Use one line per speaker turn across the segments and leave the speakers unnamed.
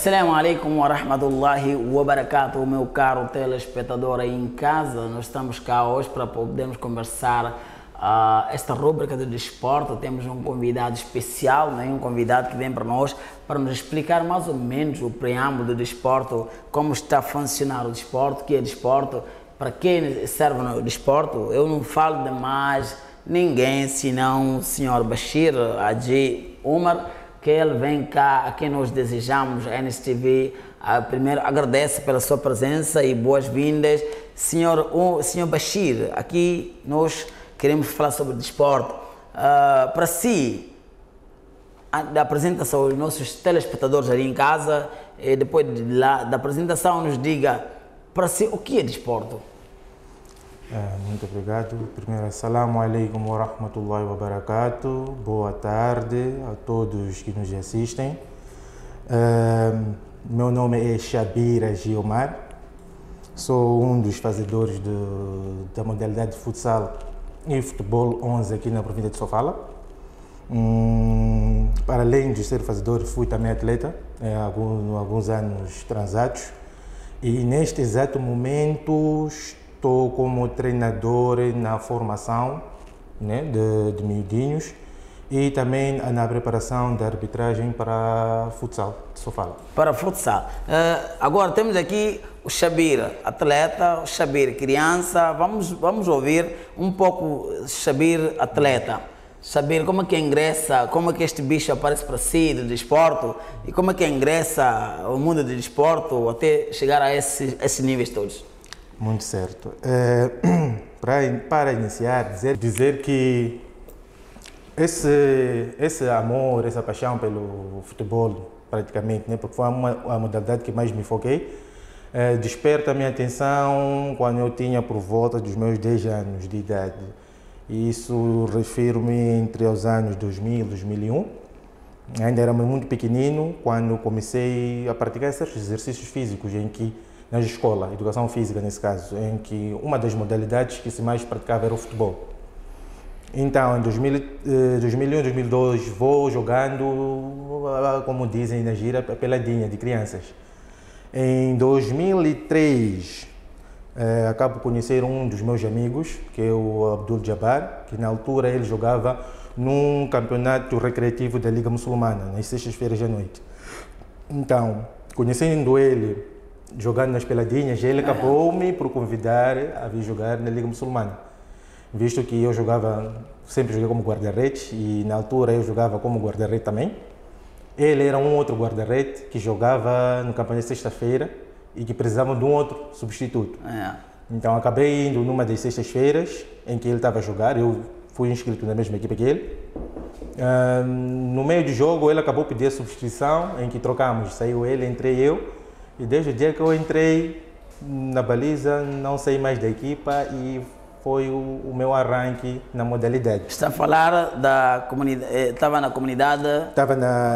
Assalamu alaikum wa rahmatullahi wa barakatuh, meu caro telespectador aí em casa. Nós estamos cá hoje para podermos conversar esta rúbrica do desporto. Temos um convidado especial, né? Um convidado que vem para nós para nos explicar mais ou menos o preâmbulo do desporto, como está a funcionar o desporto, o que é desporto, para que serve o desporto. Eu não falo de mais ninguém senão o senhor Bashir Haji Umar, que ele vem cá, a quem nós desejamos, a NSTV, primeiro agradece pela sua presença e boas-vindas. Senhor Bashir, aqui nós queremos falar sobre desporto. Para si, da apresentação aos nossos telespectadores ali em casa, e depois da apresentação nos diga, para si, o que é desporto?
Muito obrigado. Primeiro, assalamu alaikum wa rahmatullahi wa barakatuh. Boa tarde a todos que nos assistem. Meu nome é Shabir Haji Umar. Sou um dos fazedores da modalidade de futsal e futebol 11 aqui na província de Sofala. Para além de ser fazedor, fui também atleta há alguns anos transatos. E neste exato momento estou como treinador na formação, né, de miudinhos e também na preparação da arbitragem para futsal de Sofala.
Para futsal. Agora temos aqui o Shabir, atleta, o Shabir, criança. Vamos ouvir um pouco Shabir, atleta. Saber como é que ingressa, como é que este bicho aparece para si do desporto e como é que ingressa ao mundo do desporto até chegar a esses níveis todos.
Muito certo. Para iniciar, dizer que esse amor, essa paixão pelo futebol, praticamente, né, porque foi a modalidade que mais me foquei, desperta a minha atenção quando eu tinha por volta dos meus 10 anos de idade. Isso refiro-me entre os anos 2000 e 2001. Ainda era muito pequenino quando comecei a praticar certos exercícios físicos na escola, educação física nesse caso, em que uma das modalidades que se mais praticava era o futebol. Então, em 2001, 2002, vou jogando, como dizem na gira, a peladinha de crianças. Em 2003, acabo de conhecer um dos meus amigos, que é o Abdul Jabbar, que na altura ele jogava num campeonato recreativo da Liga Muçulmana, nas sextas-feiras à noite. Então, conhecendo ele, jogando nas peladinhas, ele acabou-me por convidar a vir jogar na Liga Muçulmana. Visto que eu sempre joguei como guarda-redes e na altura eu jogava como guarda-redes também. Ele era um outro guarda-redes que jogava no campeonato de sexta-feira e que precisava de um outro substituto. Então acabei indo numa das sextas-feiras em que ele estava a jogar, eu fui inscrito na mesma equipa que ele. No meio do jogo ele acabou por pedir a substituição, em que trocamos, saiu ele, entrei eu. E desde o dia que eu entrei na baliza, não saí mais da equipa e foi o meu arranque na modalidade.
Está a falar da comunidade, estava na comunidade...
Estava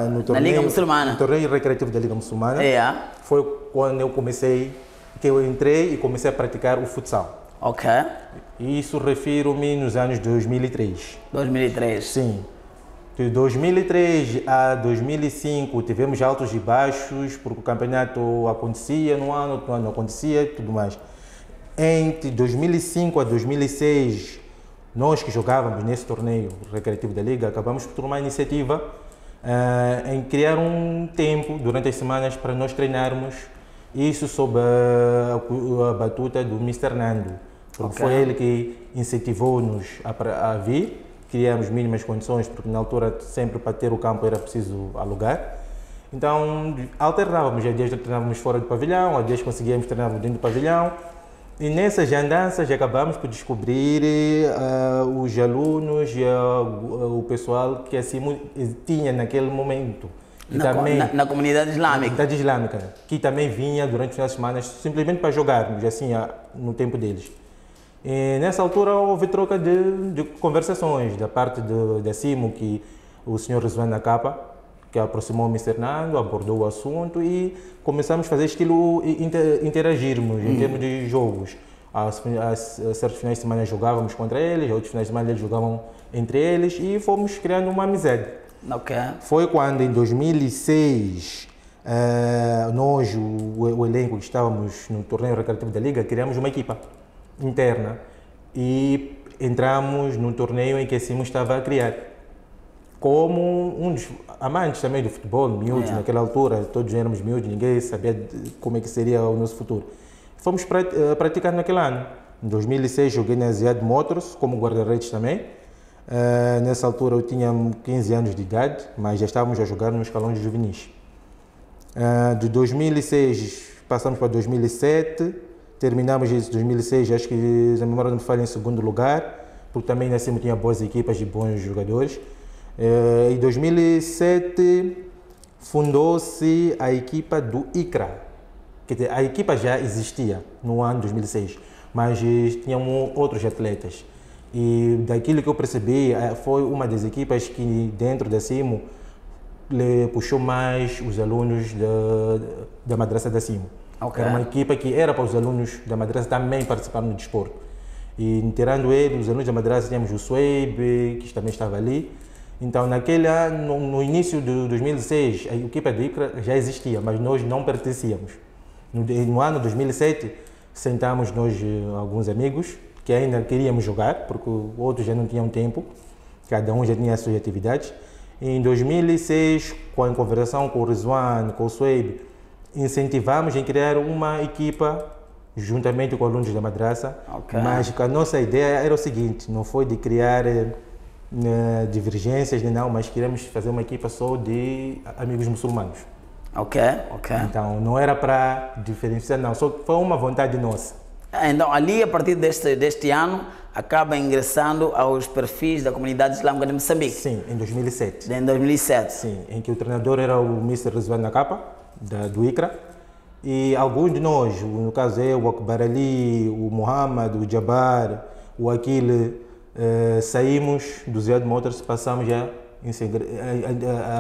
no torneio,
na Liga Muçulmana.
No torneio recreativo da Liga Muçulmana. Foi quando eu entrei e comecei a praticar o futsal.
Ok.
E isso refiro-me nos anos 2003. 2003? Sim. De 2003 a 2005 tivemos altos e baixos, porque o campeonato acontecia no ano não acontecia e tudo mais. Entre 2005 a 2006, nós que jogávamos nesse torneio recreativo da Liga, acabamos por tomar a iniciativa em criar um tempo durante as semanas para nós treinarmos, isso sob a batuta do Mr. Nando, porque foi ele que incentivou-nos a vir. Criamos mínimas condições, porque na altura sempre para ter o campo era preciso alugar. Então alternávamos, há dias treinávamos fora do pavilhão, há dias conseguíamos treinar dentro do pavilhão. E nessas andanças acabamos por descobrir os alunos e o pessoal que assim tinha naquele momento.
Na comunidade islâmica?
Na comunidade islâmica, que também vinha durante as finais de semana simplesmente para jogarmos, assim, no tempo deles. E nessa altura houve troca de conversações da parte da CIMO, que o senhor Rizwan Capa, que aproximou o Mr. Nando, abordou o assunto e começamos a fazer estilo interagirmos em termos de jogos. Certos finais de semana jogávamos contra eles, outros finais de semana eles jogavam entre eles e fomos criando uma amizade.
Okay.
Foi quando em 2006 nós, o elenco que estávamos no torneio recreativo da Liga, criamos uma equipa interna e entramos no torneio em que a Simo estava a criar. Como um dos amantes também do futebol, miúdos, naquela altura, todos éramos miúdos, ninguém sabia como é que seria o nosso futuro. Fomos praticar naquele ano. Em 2006 joguei na Asiad Motors, como guarda-redes também. Nessa altura eu tinha 15 anos de idade, mas já estávamos a jogar nos escalões juvenis. De 2006 passamos para 2007, terminamos em 2006, acho que a memória não me falha, em segundo lugar, porque também na Simo tinha boas equipas e bons jogadores. Em 2007 fundou-se a equipa do ICRA. Quer dizer, a equipa já existia no ano de 2006, mas tinham outros atletas. E daquilo que eu percebi, foi uma das equipas que dentro da Simo puxou mais os alunos da madraça da Simo. Era uma equipa que era para os alunos da madraça também participar no desporto. E tirando ele, os alunos da madraça, tínhamos o Suebe, que também estava ali. Então, naquele ano, no início de 2006, a equipa do ICRA já existia, mas nós não pertencíamos. No ano de 2007, sentamos nós, alguns amigos, que ainda queríamos jogar, porque outros já não tinham tempo, cada um já tinha as suas atividades. Em 2006, com a conversação com o Rizwan, com o Suebe, incentivamos em criar uma equipa juntamente com alunos da madraça, mas a nossa ideia era o seguinte, não foi de criar divergências, não, mas queremos fazer uma equipa só de amigos muçulmanos. Então, não era para diferenciar, não, só foi uma vontade nossa.
Então, ali, a partir deste ano, acaba ingressando aos perfis da comunidade islâmica de Moçambique?
Sim, em 2007.
Em 2007?
Sim, em que o treinador era o Mr. Rizwan Nakapa, do ICRA, e alguns de nós, no caso eu, o Akbar Ali, o Muhammad, o Jabbar, o Aquile, saímos do Ziad Motors, passamos já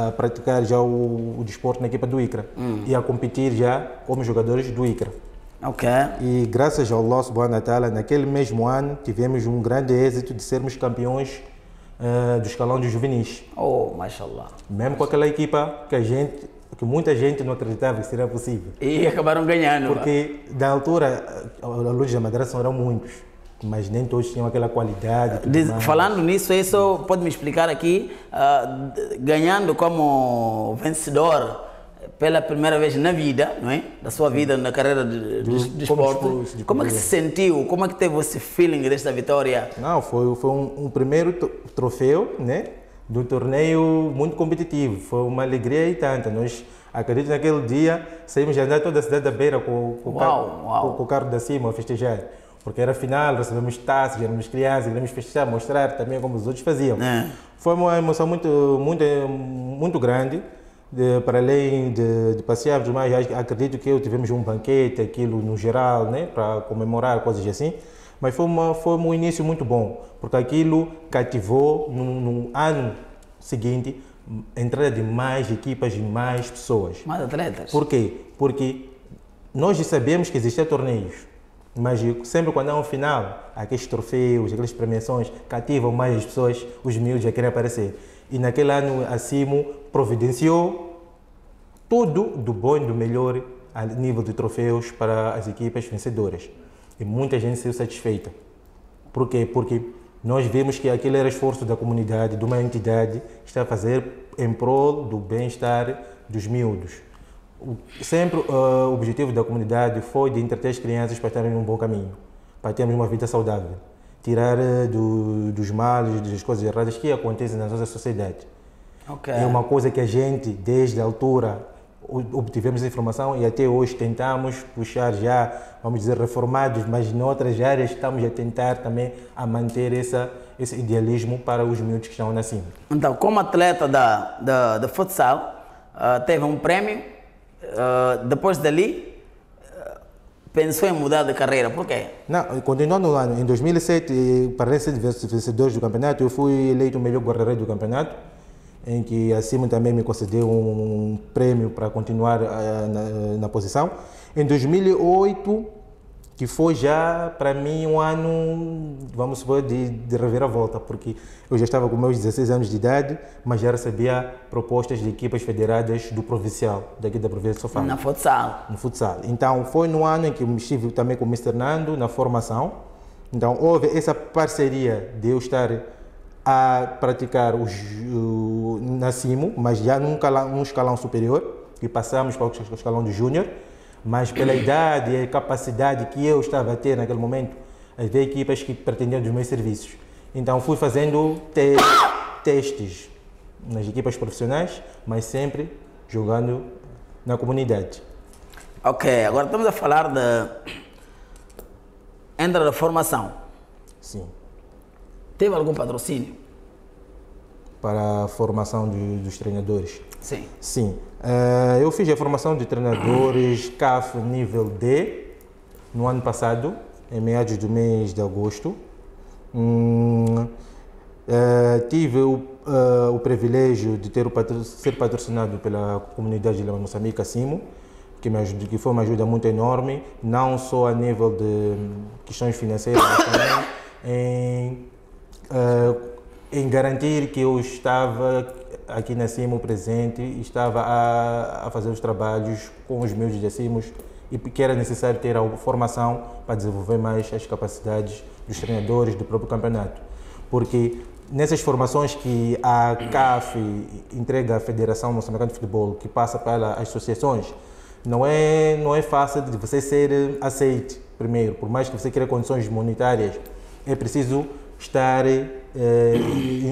a praticar já o desporto na equipa do ICRA e a competir já como jogadores do ICRA. E graças ao Allah subhanahu wa ta'ala, naquele mesmo ano tivemos um grande êxito de sermos campeões do escalão de juvenis.
Mashallah.
Mesmo com aquela equipa que muita gente não acreditava que seria possível.
E acabaram ganhando.
Porque da altura, os alunos da madraça eram muitos, mas nem todos tinham aquela qualidade.
Falando nisso, isso pode me explicar aqui, ganhando como vencedor pela primeira vez na vida, não é? Da sua vida, na carreira de esporte. Como é que se sentiu? Como é que teve esse feeling desta vitória?
Não, foi um primeiro troféu, né? Do torneio muito competitivo. Foi uma alegria e tanta. Nós, acredito, naquele dia saímos a andar toda a cidade da Beira com o carro da Simo a festejar. Porque era final, recebemos taças, éramos crianças, queríamos festejar, mostrar também como os outros faziam. Foi uma emoção muito grande. Para além de passearmos mais, acredito que tivemos um banquete, aquilo no geral, né, para comemorar coisas assim, mas foi um início muito bom, porque aquilo cativou no ano seguinte a entrada de mais equipas e mais pessoas.
Mais atletas.
Por quê? Porque nós já sabemos que existiam torneios, mas sempre quando há um final, aqueles troféus, aquelas premiações cativam mais as pessoas, os miúdos já querem aparecer. E naquele ano a Simo providenciou tudo do bom e do melhor a nível de troféus para as equipas vencedoras. E muita gente saiu satisfeita. Por quê? Porque nós vimos que aquele era esforço da comunidade, de uma entidade que está a fazer em prol do bem-estar dos miúdos. Sempre o objetivo da comunidade foi de entreter as crianças para estarem num bom caminho, para termos uma vida saudável. Tirar dos males, das coisas erradas que acontecem na nossa sociedade. É uma coisa que a gente, desde a altura, obtivemos informação e até hoje tentamos puxar já, vamos dizer, reformados, mas em outras áreas estamos a tentar também a manter esse idealismo para os miúdos que estão na Simo.
Então, como atleta da futsal, teve um prémio, depois dali, pensou em mudar de carreira, por quê?
Não, continuando no ano, em 2007, para ser vencedor do campeonato, eu fui eleito o melhor guarda-redes do campeonato, em que a Simo também me concedeu um prêmio para continuar na posição. Em 2008, que foi já, para mim, um ano, vamos supor, de reviravolta, porque eu já estava com meus 16 anos de idade, mas já recebia propostas de equipas federadas do provincial, daqui da província de Sofala.
Na futsal.
No futsal. Então, foi no ano em que eu estive também com o Mr. Nando na formação. Então, houve essa parceria de eu estar a praticar na CIMO, mas já num escalão superior, e passamos para o escalão de júnior, mas pela idade e capacidade que eu estava a ter naquele momento, havia equipas que pretendiam dos meus serviços. Então fui fazendo testes nas equipas profissionais, mas sempre jogando na comunidade.
Ok, agora estamos a falar entra da formação.
Sim.
Teve algum patrocínio?
Para a formação dos treinadores?
Sim.
Sim. Eu fiz a formação de treinadores CAF nível D no ano passado, em meados do mês de agosto. Tive o privilégio de ser patrocinado pela comunidade de Moçambique, CIMO, que foi uma ajuda muito enorme, não só a nível de questões financeiras, mas também em garantir que eu estava aqui na CIMO presente e estava a fazer os trabalhos com os meus decimos e que era necessário ter a formação para desenvolver mais as capacidades dos treinadores do próprio campeonato. Porque nessas formações que a CAF entrega à Federação Moçambicana de Futebol, que passa pelas associações, não é fácil de você ser aceite primeiro, por mais que você queira condições monetárias, é preciso estar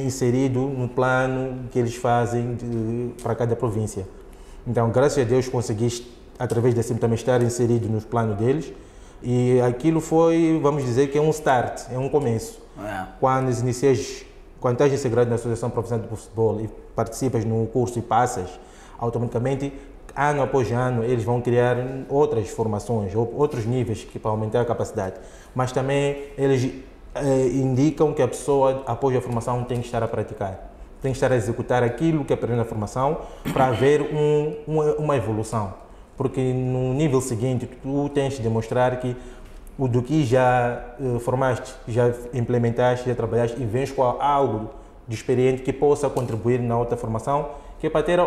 inserido no plano que eles fazem para cada província. Então, graças a Deus, consegui, através desse também, estar inserido no plano deles e aquilo foi, vamos dizer, que é um start, é um começo. Quando estás integrado na Associação Profissional de Futebol e participas no curso e passas, automaticamente, ano após ano, eles vão criar outras formações, outros níveis para aumentar a capacidade. Mas também eles indicam que a pessoa, após a formação, tem que estar a praticar, tem que estar a executar aquilo que aprendeu na formação para haver uma evolução. Porque no nível seguinte, tu tens de demonstrar que o do que já formaste, já implementaste, já trabalhaste e vens com algo de experiente que possa contribuir na outra formação, que é para ter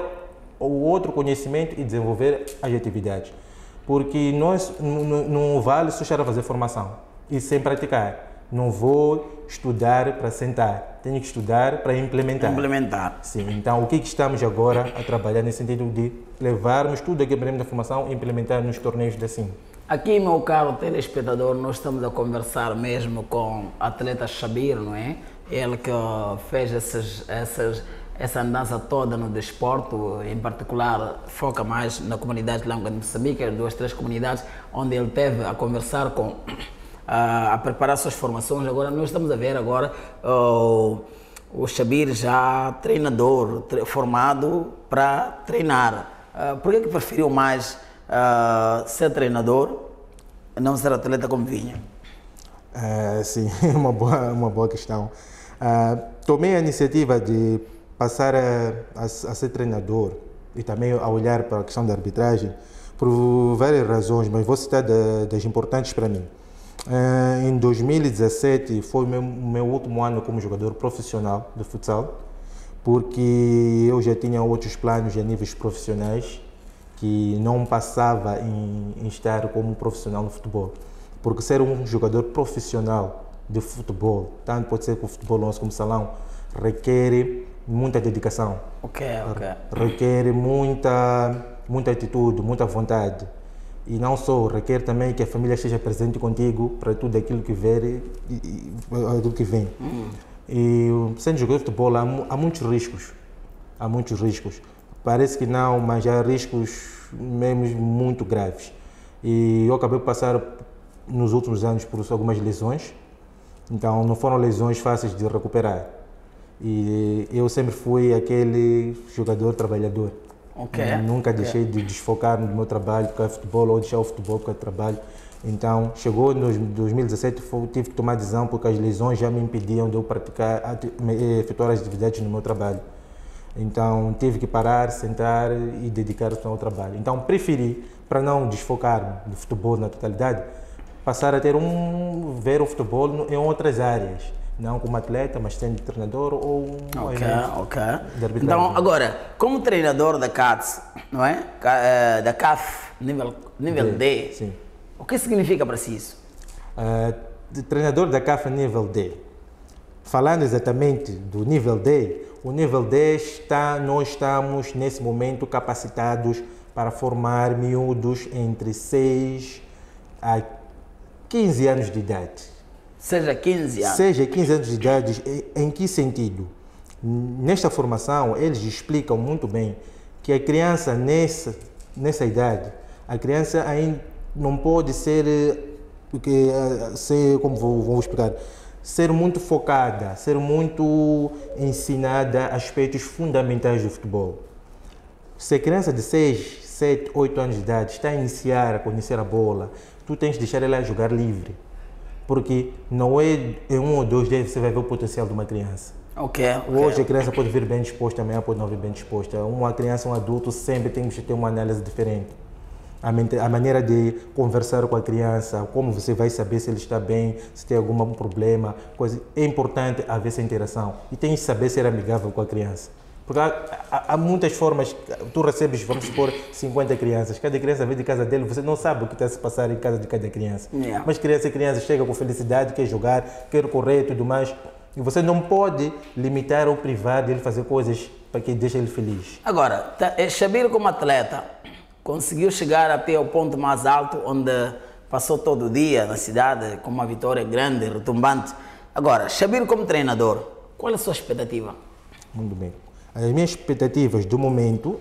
o outro conhecimento e desenvolver as atividades. Porque não vale só estar a fazer formação e sem praticar. Não vou estudar para sentar, tenho que estudar para implementar. Sim, então o que estamos agora a trabalhar nesse sentido de levarmos tudo aquilo que aprendemos da formação e implementar nos torneios da CIM.
Aqui, meu caro telespectador, nós estamos a conversar mesmo com o atleta Shabir, não é? Ele que fez essa andança toda no desporto, em particular foca mais na comunidade islâmica de Moçambique, as 2, 3 comunidades onde ele teve a conversar a preparar suas formações. Agora nós estamos a ver agora o Shabir já treinador, formado para treinar. Por que preferiu mais ser treinador e não ser atleta como vinha?
Sim, uma boa questão. Tomei a iniciativa de passar a ser treinador e também a olhar para a questão da arbitragem por várias razões, mas vou citar das importantes para mim. Em 2017 foi o meu último ano como jogador profissional de futsal, porque eu já tinha outros planos a níveis profissionais que não passava em estar como profissional no futebol. Porque ser um jogador profissional de futebol, tanto pode ser com o futebol 11 como salão, requer muita dedicação. Requer muita atitude, muita vontade. E não só, requer também que a família esteja presente contigo para tudo aquilo que vem. E sendo jogador de futebol há muitos riscos. Há muitos riscos. Parece que não, mas há riscos mesmo muito graves. E eu acabei de passar nos últimos anos por algumas lesões. Então não foram lesões fáceis de recuperar. E eu sempre fui aquele jogador trabalhador. Nunca deixei de desfocar no meu trabalho por causa de futebol ou deixar o futebol por causa de trabalho. Então, chegou em 2017, tive que tomar decisão porque as lesões já me impediam de eu efetuar as atividades no meu trabalho. Então, tive que parar, sentar e dedicar-me ao trabalho. Então, preferi, para não desfocar do futebol na totalidade, passar a ter ver o futebol em outras áreas. Não como atleta, mas sendo treinador ou
Ok.
de arbitragem.
Então, agora, como treinador da CATS, não é? Da CAF, nível D,
Sim.
o que significa para si isso?
De treinador da CAF nível D. Falando exatamente do nível D, o nível D nós estamos nesse momento capacitados para formar miúdos entre 6 a 15 anos de idade.
Seja 15 anos.
Seja 15 anos de idade, em que sentido? Nesta formação, eles explicam muito bem que a criança nessa idade, a criança ainda não pode ser como vou explicar, ser muito focada, ser muito ensinada aspectos fundamentais do futebol. Se a criança de 6, 7, 8 anos de idade está a iniciar a conhecer a bola, tu tens de deixar ela jogar livre. Porque não é em 1 ou 2 dias você vai ver o potencial de uma criança. Hoje a criança pode vir bem disposta, amanhã pode não vir bem disposta. Uma criança, um adulto, sempre tem que ter uma análise diferente. A maneira de conversar com a criança, como você vai saber se ele está bem, se tem algum problema, é importante haver essa interação. E tem que saber ser amigável com a criança. Porque há muitas formas, tu recebes, vamos supor, 50 crianças, cada criança vem de casa dele, você não sabe o que está a se passar em casa de cada criança. Mas criança chega com felicidade, quer jogar, quer correr e tudo mais, e você não pode limitar ou privar dele fazer coisas para que deixe ele feliz.
Agora, Chabir como atleta, conseguiu chegar até o ponto mais alto, onde passou todo o dia na cidade, com uma vitória grande, retumbante. Agora, Chabir como treinador, qual é a sua expectativa?
Muito bem. As minhas expectativas do momento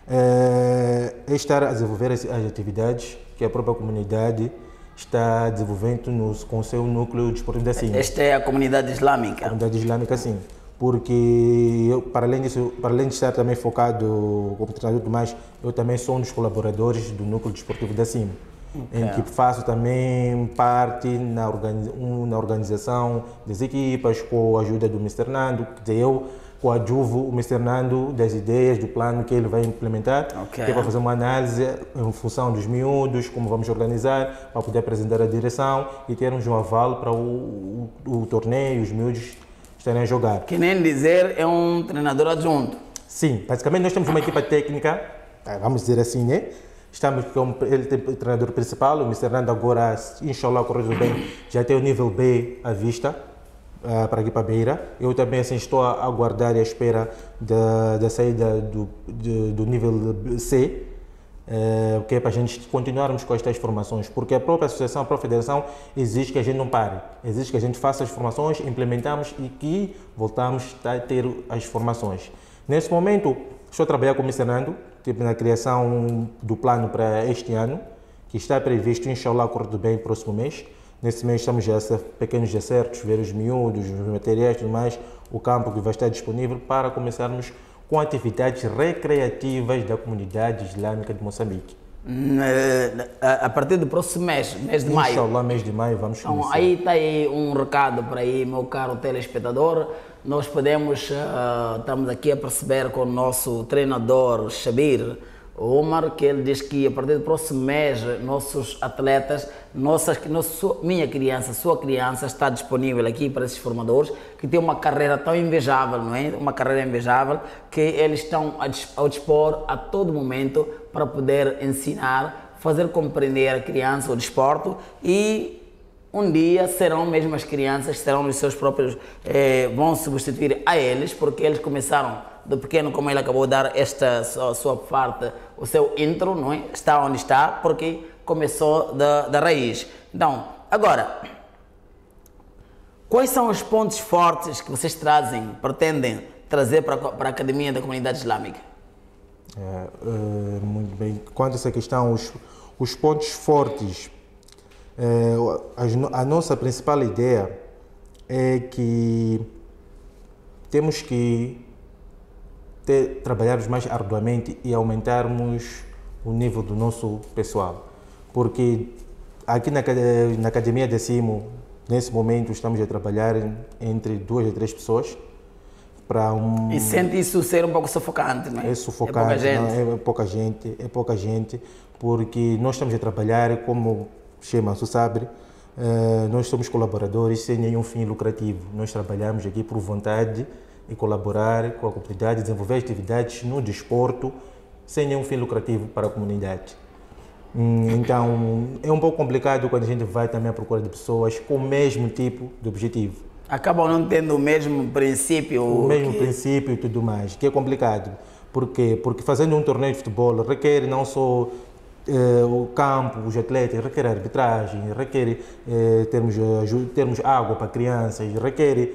é estar a desenvolver as atividades que a própria comunidade está desenvolvendo com o seu núcleo desportivo da Sima.
Esta é a comunidade islâmica?
A comunidade islâmica, sim. Porque eu, para além de estar também focado como treinador e tudo mais, eu também sou um dos colaboradores do núcleo desportivo da Sima. Em que faço também parte na organização das equipas, com a ajuda do Mr. Nando, que eu coadjuvo o Mr. Nando das ideias, do plano que ele vai implementar, que é para fazer uma análise em função dos miúdos, como vamos organizar, para poder apresentar a direção e termos um aval para o torneio, os miúdos estarem a jogar.
Que nem dizer, é um treinador adjunto.
Sim, basicamente nós temos uma equipa técnica, vamos dizer assim, né? Estamos com ele tem o treinador principal, o Mr. Nando agora, inshallah, correndo bem, já tem o nível B à vista, para aqui para a Beira. Eu também assim, estou a aguardar e à espera da saída do nível C, que é para a gente continuarmos com estas formações, porque a própria associação, a própria federação exige que a gente não pare, exige que a gente faça as formações, implementamos e que voltamos a ter as formações. Nesse momento, estou a trabalhar com o Mr. Nando, na criação do plano para este ano, que está previsto, inshallah, correr bem no próximo mês. Nesse mês estamos já a fazer pequenos acertos, ver os miúdos, os materiais e tudo mais, o campo que vai estar disponível para começarmos com atividades recreativas da comunidade islâmica de Moçambique.
A partir do próximo mês de maio.
Inshallah, mês de maio vamos começar.
Então, aí está aí um recado para aí, meu caro telespectador. Nós podemos, estamos aqui a perceber com o nosso treinador Chabir Omar, que ele diz que a partir do próximo mês, nossos atletas, minha criança, sua criança está disponível aqui para esses formadores, que tem uma carreira tão invejável, não é? Uma carreira invejável, que eles estão ao dispor a todo momento para poder ensinar, fazer compreender a criança o desporto e um dia serão mesmo as crianças, serão os seus próprios, vão substituir a eles, porque eles começaram do pequeno, como ele acabou de dar esta sua parte, o seu intro, não é? Está onde está, porque começou da raiz. Então, agora, quais são os pontos fortes que vocês pretendem trazer para a Academia da Comunidade Islâmica?
Muito bem. Quanto a essa questão, os pontos fortes, a nossa principal ideia é que temos que trabalharmos mais arduamente e aumentarmos o nível do nosso pessoal. Porque aqui na Academia de Simo, nesse momento, estamos a trabalhar entre 2 a 3 pessoas.
E sente isso ser um pouco sufocante, não é?
É sufocante,
é pouca gente.
É pouca gente, porque nós estamos a trabalhar como Chema, tu sabe, nós somos colaboradores sem nenhum fim lucrativo. Nós trabalhamos aqui por vontade e colaborar com a comunidade, desenvolver atividades no desporto sem nenhum fim lucrativo para a comunidade. Então, é um pouco complicado quando a gente vai também à procura de pessoas com o mesmo tipo de objetivo.
Acabam não tendo o mesmo princípio.
O mesmo princípio e tudo mais, que é complicado. Por quê? Porque fazendo um torneio de futebol requer não só o campo, os atletas, requer arbitragem, requer termos água para crianças, requer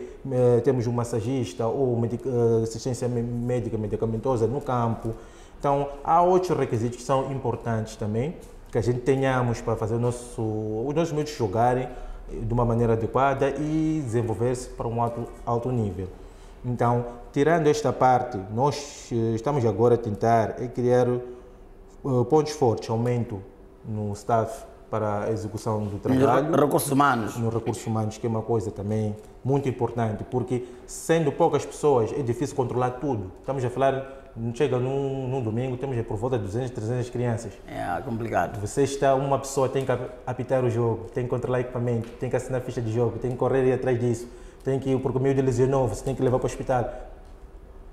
termos um massagista ou assistência médica medicamentosa no campo. Então, há outros requisitos que são importantes também, que a gente tenhamos para fazer os nossos miúdos jogarem de uma maneira adequada e desenvolver-se para um alto nível. Então, tirando esta parte, nós estamos agora a tentar criar pontos fortes, aumento no staff para a execução do trabalho.
Recursos humanos.
Nos recursos humanos, que é uma coisa também muito importante, porque sendo poucas pessoas é difícil controlar tudo. Estamos a falar, chega num domingo, temos por volta de 200, 300 crianças.
É complicado.
Uma pessoa tem que apitar o jogo, tem que controlar equipamento, tem que assinar ficha de jogo, tem que correr atrás disso, tem que, porque o miúdo lesionou, você tem que levar para o hospital.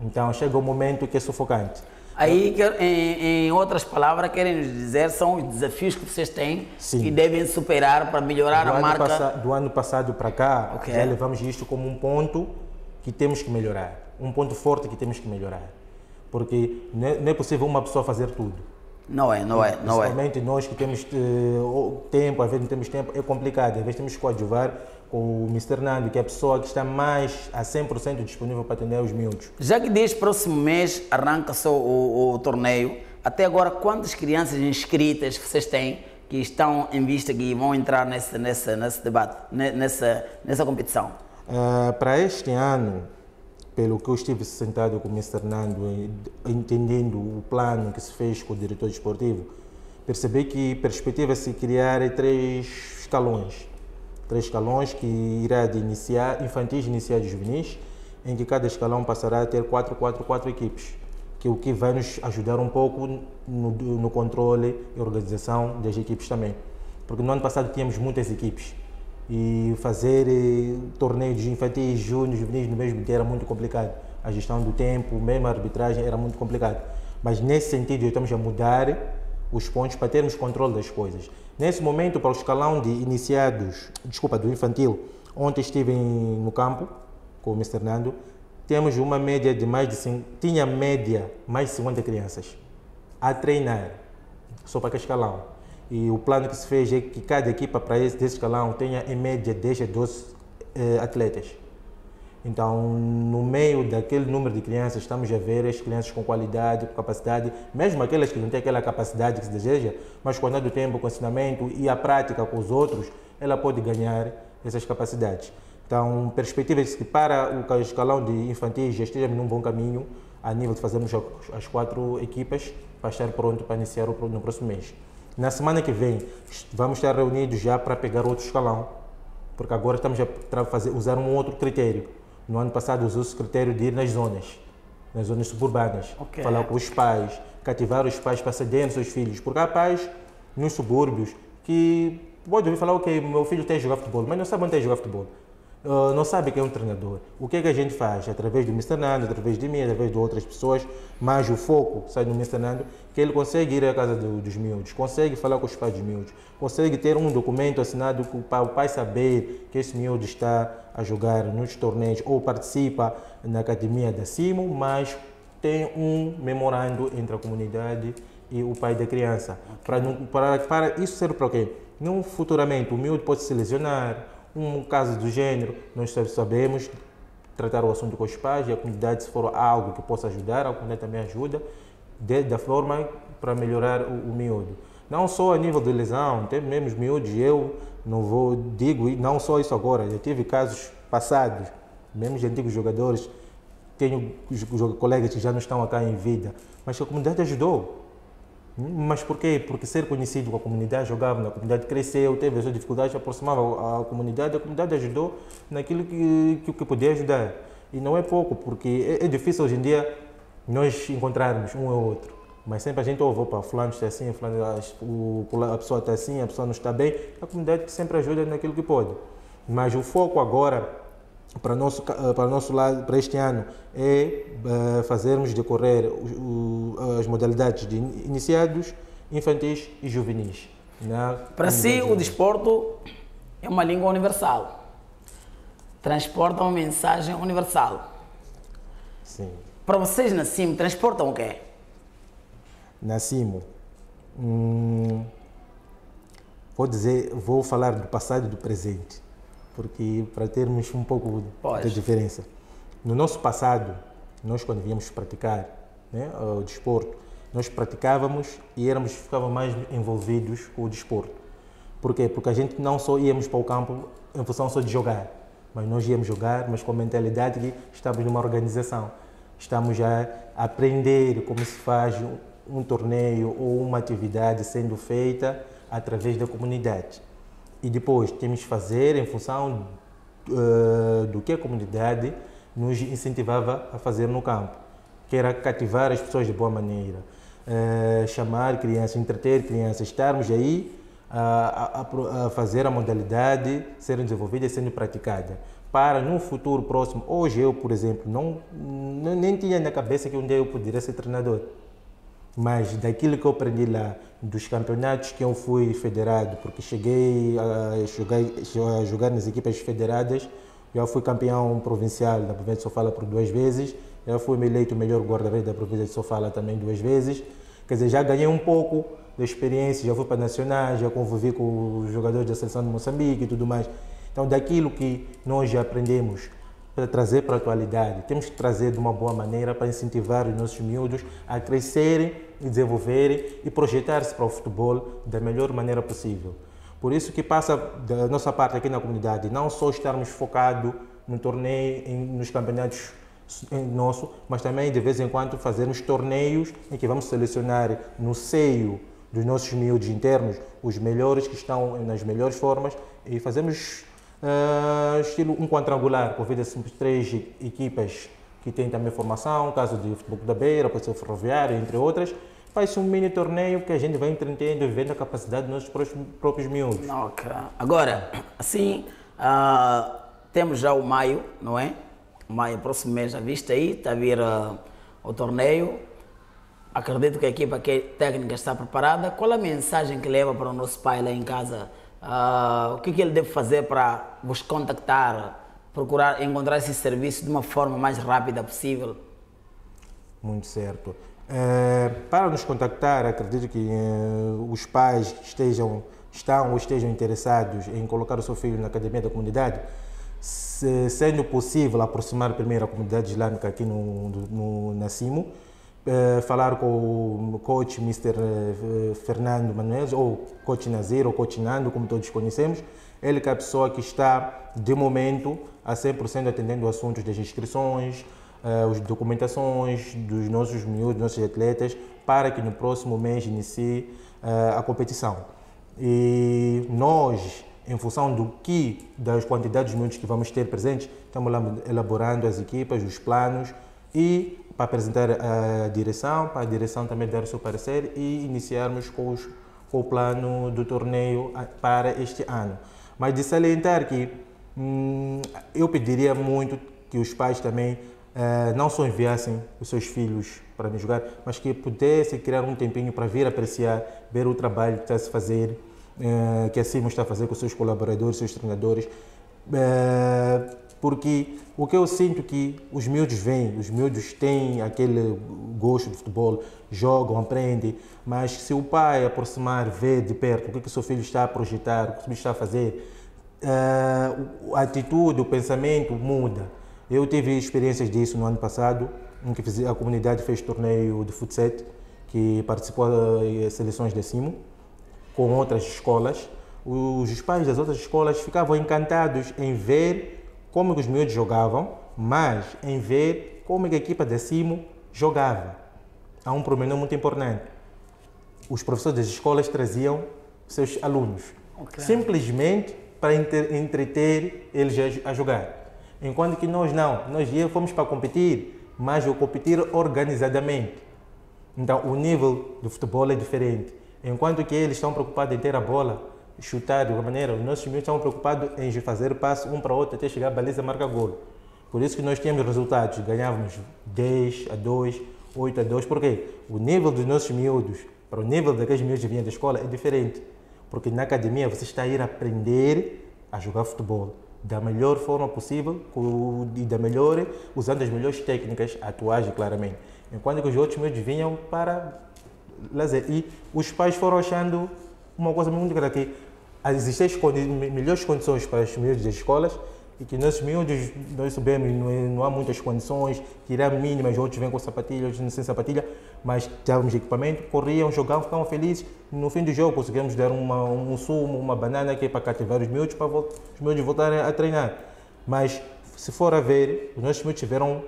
Então chega um momento que é sufocante.
Aí, em outras palavras, querem nos dizer, são os desafios que vocês têm e devem superar para melhorar a marca.
Do ano passado para cá, já levamos isto como um ponto que temos que melhorar, um ponto forte que temos que melhorar. Porque não é possível uma pessoa fazer tudo.
Não é.
Principalmente nós que temos tempo, às vezes não temos tempo, é complicado. Às vezes temos que coadjuvar com o Mr. Nando, que é a pessoa que está mais a 100% disponível para atender os miúdos.
Já que diz próximo mês arranca só o torneio, até agora quantas crianças inscritas vocês têm que estão em vista que vão entrar nesse debate, nessa competição?
Para este ano, pelo que eu estive sentado com o Mr. Nando, entendendo o plano que se fez com o diretor desportivo, percebi que perspectiva-se criar 3 escalões. 3 escalões que irá de infantis, iniciais e juvenis, em que cada escalão passará a ter 4 equipes, que é o que vai nos ajudar um pouco no controle e organização das equipes também. Porque no ano passado tínhamos muitas equipes e fazer torneios de infantis, júnior, juvenis no mesmo dia era muito complicado. A gestão do tempo, mesmo a arbitragem era muito complicado. Mas nesse sentido estamos a mudar os pontos para termos controle das coisas. Nesse momento, para o escalão de do infantil, ontem estive no campo com o Mr. Nando, temos uma média de mais de 50 crianças a treinar, só para aquele escalão. E o plano que se fez é que cada equipa para desse escalão tenha em média 10 a 12 atletas. Então, no meio daquele número de crianças, estamos a ver as crianças com qualidade, com capacidade, mesmo aquelas que não têm aquela capacidade que se deseja, mas com o andar do tempo, com o ensinamento e a prática com os outros, ela pode ganhar essas capacidades. Então, perspectiva é que para o escalão de infantis já estejamos num bom caminho, a nível de fazermos as 4 equipas para estar pronto para iniciar no próximo mês. Na semana que vem, vamos estar reunidos já para pegar outro escalão, porque agora estamos a usar um outro critério. No ano passado usou-se o critério de ir nas zonas suburbanas, falar com os pais, cativar os pais para cederem seus filhos, porque há pais nos subúrbios que pode ouvir falar, ok, meu filho tem que jogar futebol, mas não sabe onde tem que jogar futebol. Não sabe quem é um treinador. O que é que a gente faz? Através do Mr. Nando, através de mim, através de outras pessoas, mas o foco sai do Mr. Nando, que ele consegue ir à casa dos miúdos, consegue falar com os pais dos miúdos, consegue ter um documento assinado para o pai saber que esse miúdo está a jogar nos torneios ou participa na academia da CIMO, mas tem um memorando entre a comunidade e o pai da criança. Para isso serve para quê? Futuramente o miúdo pode se lesionar, um caso do gênero, nós sabemos tratar o assunto com os pais e a comunidade, se for algo que possa ajudar, a comunidade também ajuda, da forma para melhorar o miúdo. Não só a nível de lesão, tem mesmo miúdos, eu digo, não só isso agora, eu tive casos passados, mesmo de antigos jogadores, tenho colegas que já não estão cá em vida, mas a comunidade ajudou. Mas por quê? Porque ser conhecido com a comunidade, jogava na comunidade, cresceu, teve as suas dificuldades, aproximava a comunidade ajudou naquilo que podia ajudar. E não é pouco, porque é difícil hoje em dia nós encontrarmos um ou outro, Mas sempre a gente ouve, opa, fulano está assim, fulano, a pessoa está assim, a pessoa não está bem. A comunidade sempre ajuda naquilo que pode. Mas o foco agora, para nosso lado, para este ano, é fazermos decorrer as modalidades de iniciados, infantis e juvenis.
Para si, o desporto é uma língua universal. Transporta uma mensagem universal.
Sim.
Para vocês na CIM, transportam o quê?
Na CIM, vou falar do passado e do presente, porque para termos um pouco de diferença. No nosso passado, nós quando víamos praticar, né, o desporto, nós praticávamos e ficávamos mais envolvidos com o desporto. Por quê? Porque a gente não só íamos para o campo em função só de jogar, mas nós íamos jogar, mas com a mentalidade que estamos numa organização. Estamos a aprender como se faz um torneio ou uma atividade sendo feita através da comunidade. E depois temos que fazer em função do que a comunidade nos incentivava a fazer no campo, que era cativar as pessoas de boa maneira, chamar crianças, entreter crianças, estarmos aí a fazer a modalidade ser desenvolvida e sendo praticada. Para no futuro próximo, hoje eu, por exemplo, nem tinha na cabeça que um dia eu poderia ser treinador. Mas daquilo que eu aprendi lá, dos campeonatos que eu fui federado, porque cheguei a jogar nas equipas federadas, já fui campeão provincial da província de Sofala por 2 vezes, já fui eleito o melhor guarda-redes da província de Sofala também 2 vezes. Quer dizer, já ganhei um pouco da experiência, já fui para nacionais, já convivi com os jogadores da seleção de Moçambique e tudo mais. Então, daquilo que nós já aprendemos para trazer para a atualidade, temos que trazer de uma boa maneira para incentivar os nossos miúdos a crescerem e desenvolverem e projetar-se para o futebol da melhor maneira possível. Por isso que passa da nossa parte aqui na comunidade, não só estarmos focados no torneio, nos campeonatos nossos, mas também de vez em quando fazermos torneios em que vamos selecionar no seio dos nossos miúdos internos os melhores que estão nas melhores formas e fazemos estilo um quadrangular, convida-se 3 equipas que têm também formação, caso de futebol da Beira, pode ser ferroviário, entre outras. Faz-se um mini torneio que a gente vai entretendo e vendo a capacidade dos nossos próprios miúdos.
Ok. Agora, assim, temos já o maio, não é? O maio, próximo mês, à vista aí, está a vir o torneio. Acredito que a equipa técnica está preparada. Qual a mensagem que leva para o nosso pai lá em casa? O que ele deve fazer para vos contactar, procurar encontrar esse serviço de uma forma mais rápida possível?
Muito certo. Para nos contactar, acredito que os pais que estejam interessados em colocar o seu filho na academia da comunidade, sendo possível aproximar primeiro a comunidade islâmica aqui na CIMO, falar com o coach Mr. Fernando Manuel, ou coach Nazir, ou coach Nando, como todos conhecemos. Ele que é a pessoa que está, de momento, a 100% atendendo assuntos das inscrições, as documentações dos nossos miúdos, dos nossos atletas, para que no próximo mês inicie a competição. E nós, em função das quantidades de miúdos que vamos ter presentes, estamos lá elaborando as equipas, os planos e para apresentar a direção, para a direção também dar o seu parecer e iniciarmos com o plano do torneio para este ano. Mas de salientar que eu pediria muito que os pais também não só enviassem os seus filhos para me jogar, mas que pudessem criar um tempinho para vir apreciar, ver o trabalho que está a se fazer, que a CIMO está a fazer com os seus colaboradores, seus treinadores, porque o que eu sinto que os miúdos vêm, os miúdos têm aquele gosto de futebol, jogam, aprendem, mas se o pai aproximar, ver de perto o que o seu filho está a projetar, o que o seu filho está a fazer, a atitude, o pensamento muda. Eu tive experiências disso no ano passado, em que a comunidade fez torneio de futsal, que participou das seleções da CIMO, com outras escolas. Os pais das outras escolas ficavam encantados em ver como os miúdos jogavam, mas em ver como a equipa da CIMO jogava. Há um pormenor muito importante. Os professores das escolas traziam seus alunos, simplesmente para entreter eles a jogar. Enquanto que nós não, nós fomos para competir, mas competir organizadamente. Então, o nível do futebol é diferente. Enquanto que eles estão preocupados em ter a bola, chutar de uma maneira, os nossos miúdos estão preocupados em fazer passo um para o outro até chegar à baliza e marcar golo. Por isso que nós tínhamos resultados, ganhávamos 10-2, 8-2, porque o nível dos nossos miúdos para o nível daqueles miúdos que vinham da escola é diferente. Porque na academia você está a ir aprender a jogar futebol da melhor forma possível e usando as melhores técnicas atuais, claramente. Enquanto que os outros miúdos vinham para lazer. E os pais foram achando uma coisa muito grande, que existem melhores condições para os miúdos das escolas e que nossos miúdos, nós sabemos, não há muitas condições, tirar mínimas, outros vêm com sapatilha, outros sem sapatilha, mas tínhamos equipamento, corriam, jogavam, ficavam felizes. No fim do jogo conseguimos dar um sumo, uma banana que é para cativar os miúdos, para os miúdos voltarem a treinar. Mas se for a ver, os nossos miúdos tiveram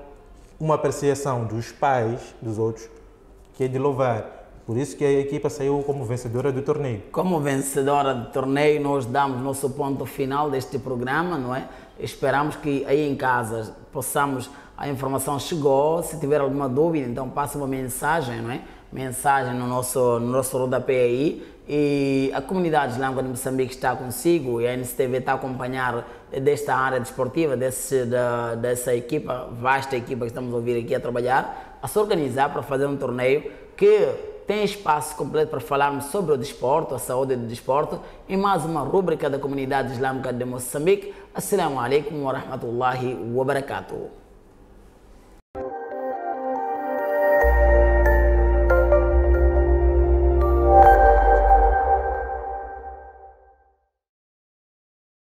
uma apreciação dos pais dos outros que é de louvar. Por isso que a equipa saiu como vencedora do torneio.
Como vencedora do torneio, nós damos nosso ponto final deste programa, não é? Esperamos que aí em casa a informação chegou. Se tiver alguma dúvida, então passa uma mensagem, não é? Mensagem no nosso rodapé aí. E a comunidade islâmica de Moçambique está consigo e a NCTV está a acompanhar desta área desportiva, dessa equipa, vasta equipa que estamos a ouvir aqui a trabalhar, a se organizar para fazer um torneio que tem espaço completo para falarmos sobre o desporto, a saúde do desporto, em mais uma rúbrica da comunidade islâmica de Moçambique. Assalamu alaikum wa rahmatullahi wa barakatuh.